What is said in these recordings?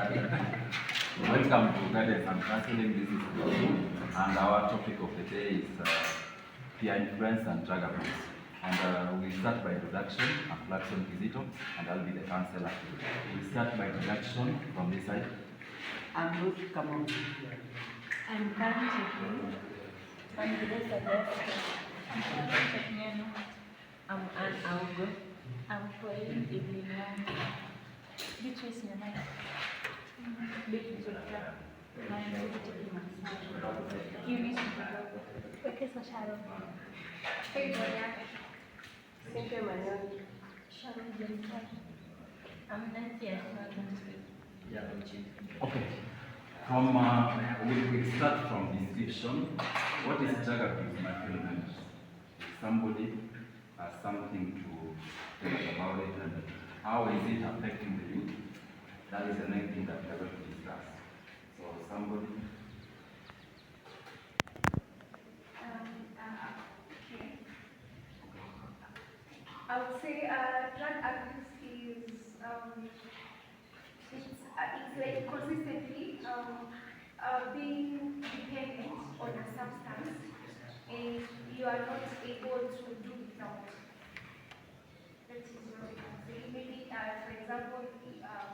Welcome to Guidance and Counseling. This is Gosu, and our topic of the day is peer influence and drug abuse. And we'll start by introduction. I'm Clarkson Kizito, and I'll be the counselor. We'll start by introduction from this side. I'm Ruth Kamau. I'm Karen Chekini. I'm Teresa Dexter. I'm Karen Chekiniano. I'm Anne Augo. I'm Pauline Ibiliano. Beatrice Nyamai. Beatrice Nyamai. I'm Beatrice Nyamai. Eunice Nyamai. Wekesa Sharon. Faith Nyamai. Cynthia Manuel. Sharon Jennifer. I'm Nancy Aswaga. Okay. We start from description. What is drug abuse, my fellow members? Somebody has something to tell us about it, and how is it affecting the youth? That is the main thing that we are going to discuss. So somebody. Okay. I would say drug abuse is it's like consistently being dependent on a substance, and you are not able to do without. That is what we can say. Maybe, for example,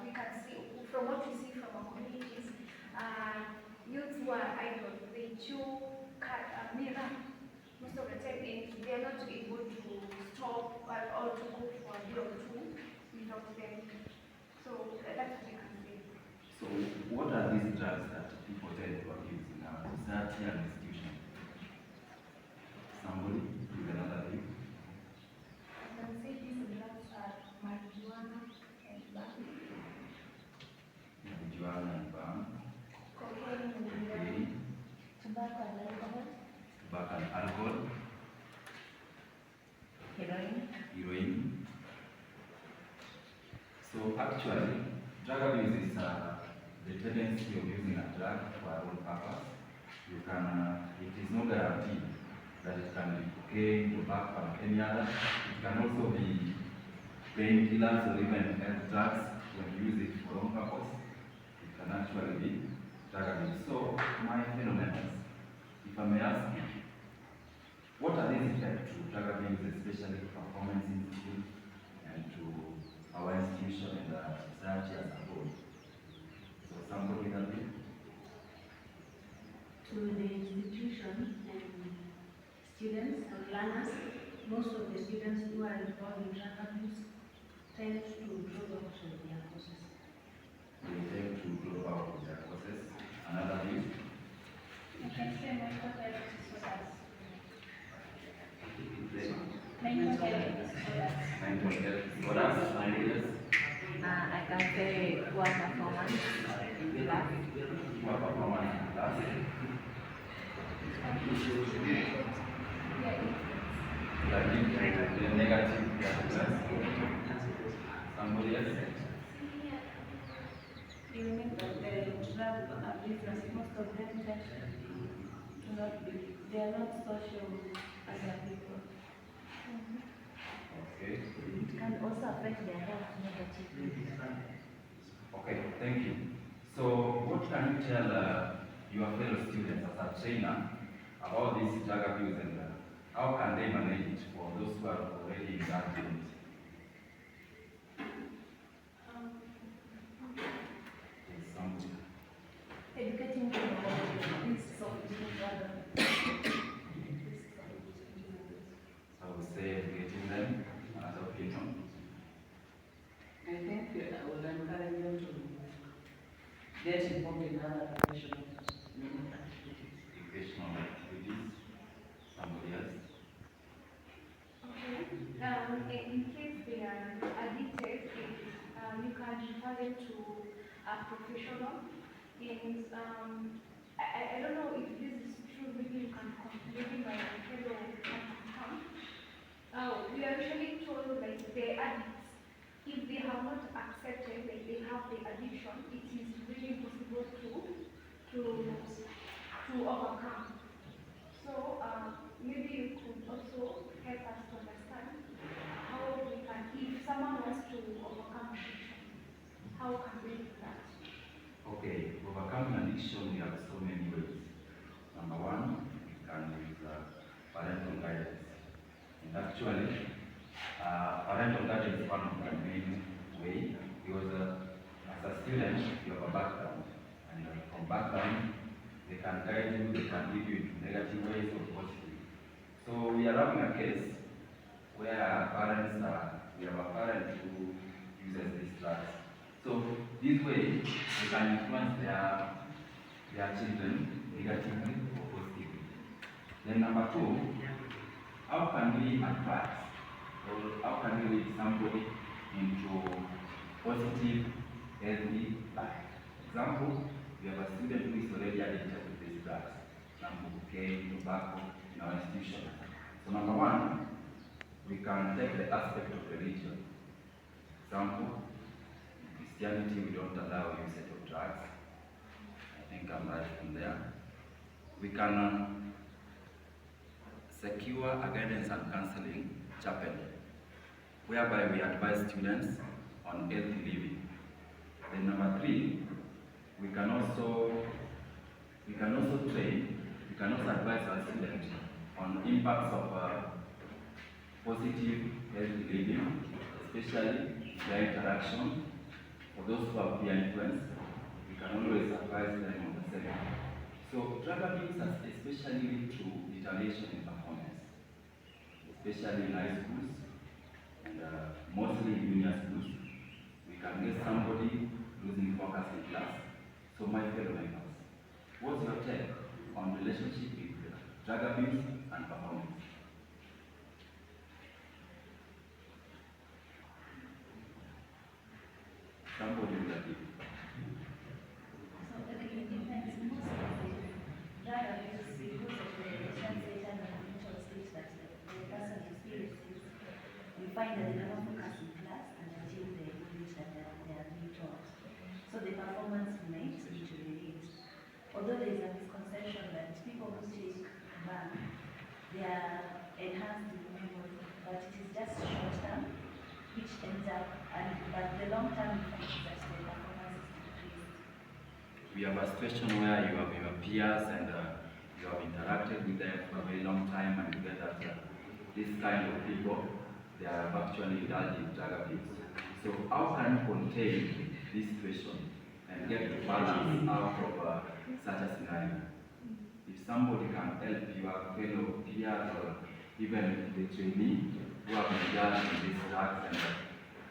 we can see from what we see from our communities, youths who are idle, they chew mirror most of the time, and they are not able to stop or to go for a day or two without them. So that's what I can say. So what are these drugs that people tend to abuse in our society and institution? Somebody with another view? I can say these drugs are marijuana and bang, Marijuana and bang, cocaine and cocaine, tobacco and alcohol, tobacco and alcohol, heroin. So actually, drug abuse is the tendency of using a drug for our own purpose. It is no guarantee that it can be cocaine, tobacco, and any other. It can also be painkillers or even health drugs when you use it for own purpose. It can actually be drug abuse. So, my fellow members, if I may ask you, what are these effects to drug abuse, especially performance in school and to our institution and the society as a whole? So somebody help me? To the institution and students or learners, most of the students who are involved in drug abuse tend to drop out of their courses. They tend to drop out of their courses. Another view? I can say mental health disorders. Mental health disorders. Ideas? I can say poor performance in class. Poor performance in class. The negative influence. Somebody else? You mean that the drug abusers, most of them tend to not be, they are not social as a people. Okay. It can also affect their health negatively. Okay, thank you. So, what can you tell your fellow students as a trainer about this drug abuse and how can they manage it for those who are already in that unit? Something. Educating them about the risks of using drugs. I would say educating them, another opinion. I think I would encourage them to get involved in other professional activities. Educational activities. Somebody else? Okay. In case they are addicted, you can refer them to a professional. And I don't know if this is true. Maybe you can maybe my fellow can confirm. We are usually told like the addicts, if they have not accepted, like they have the addiction, it is really possible to overcome. So maybe you could also help us to understand how we can, if someone wants to overcome addiction, how can we do that? background, they can guide you, they can give you into negative ways or positive. So we are having a case where parents we have a parent who uses these drugs. So this way they can influence their children negatively or positively. Then number two, how can we advise or how can we lead somebody into positive, healthy life? Example, we have a student who is already addicted to these drugs, example, cocaine, tobacco in our institution. So number one, we can take the aspect of religion. Example, in Christianity we don't allow usage of drugs. I think I'm right from there. We can secure a guidance and counseling chapel, whereby we advise students on healthy living. Then number three, we can also advise our students on impacts of positive healthy living, especially their interaction. For those who have peer influence, we can always advise them on the same. So drug abuse has especially lead to deterioration in performance, especially in high schools and mostly in junior schools. We can get somebody losing focus in class. So my fellow members, what's your take on relationship with drug abuse and performance? Somebody will give. So it depends most of the drug abuse because of the translation and mental state that the person experiences. We find that they cannot focus in class and achieve the goals that they are being taught. So the performance may deteriorate. Although there is a misconception that people who take ban, they are enhanced in memory, but it is just short term, which ends up, but the long term effect is that the performance is decreased. We have a situation where you have your peers and you have interacted with them for a very long time, and you get that this kind of people, they are actually indulging drug abuse. So how can you contain this situation and get the balance out of such a scenario? If somebody can help your fellow peers or even the trainee who have indulged in these drugs and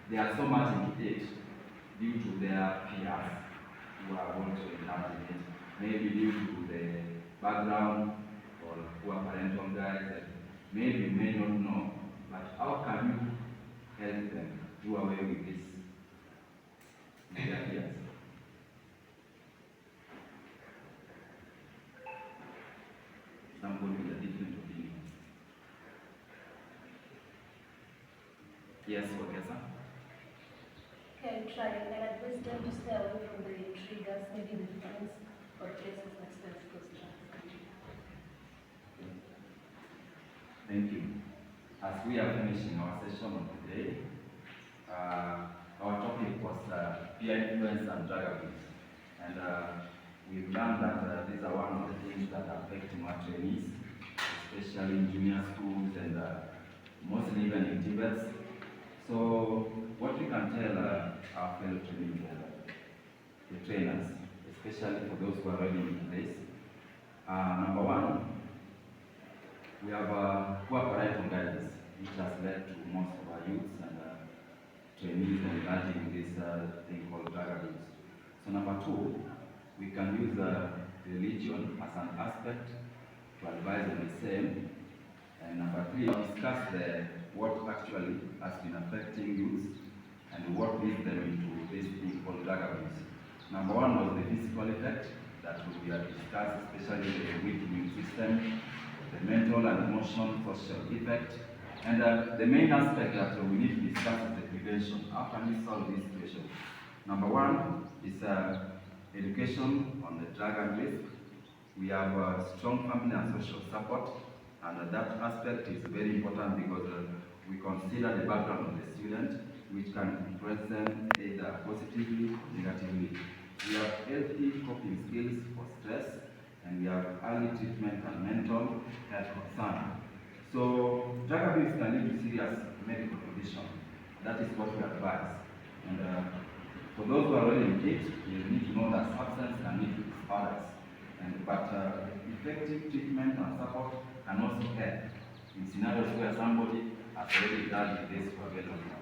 they are so much into it due to their peers who are also indulged in it, maybe due to the background or poor parental guides that maybe you may not know, but how can you help them do away with this in their peers? Somebody with a different opinion. Yes, Wakesa? Can try and advise them to stay away from the triggers, maybe the friends or places that spend those drugs. Thank you. As we are finishing our session of today, our topic was peer influence and drug abuse. And we've learned that these are one of the things that affect our trainees, especially in junior schools and mostly even in Tibets. So what we can tell our fellow trainees, the trainers, especially for those who are already in place, number one, we have poor parental guidance, which has led to most of our youths and trainees engaging in this thing called drug abuse. So number two, we can use religion as an aspect to advise on the same. And number three, discuss what actually has been affecting youth and what leads them into this thing called drug abuse. Number one was the physical effect that we have discussed, especially the weak immune system, the mental and emotional social effect, and the main aspect that we need to discuss is the prevention. How can we solve this situation? Number one is education on the drug and risk. We have strong family and social support, and that aspect is very important because we consider the background of the student, which can influence them either positively or negatively. We have healthy coping skills for stress, and we have early treatment and mental health concern. So drug abuse can lead to serious medical condition. That is what we advise. And for those who are already in it, you need to know that substance can lead to disparate. but effective treatment and support can also help in scenarios where somebody has already done this for a very long time.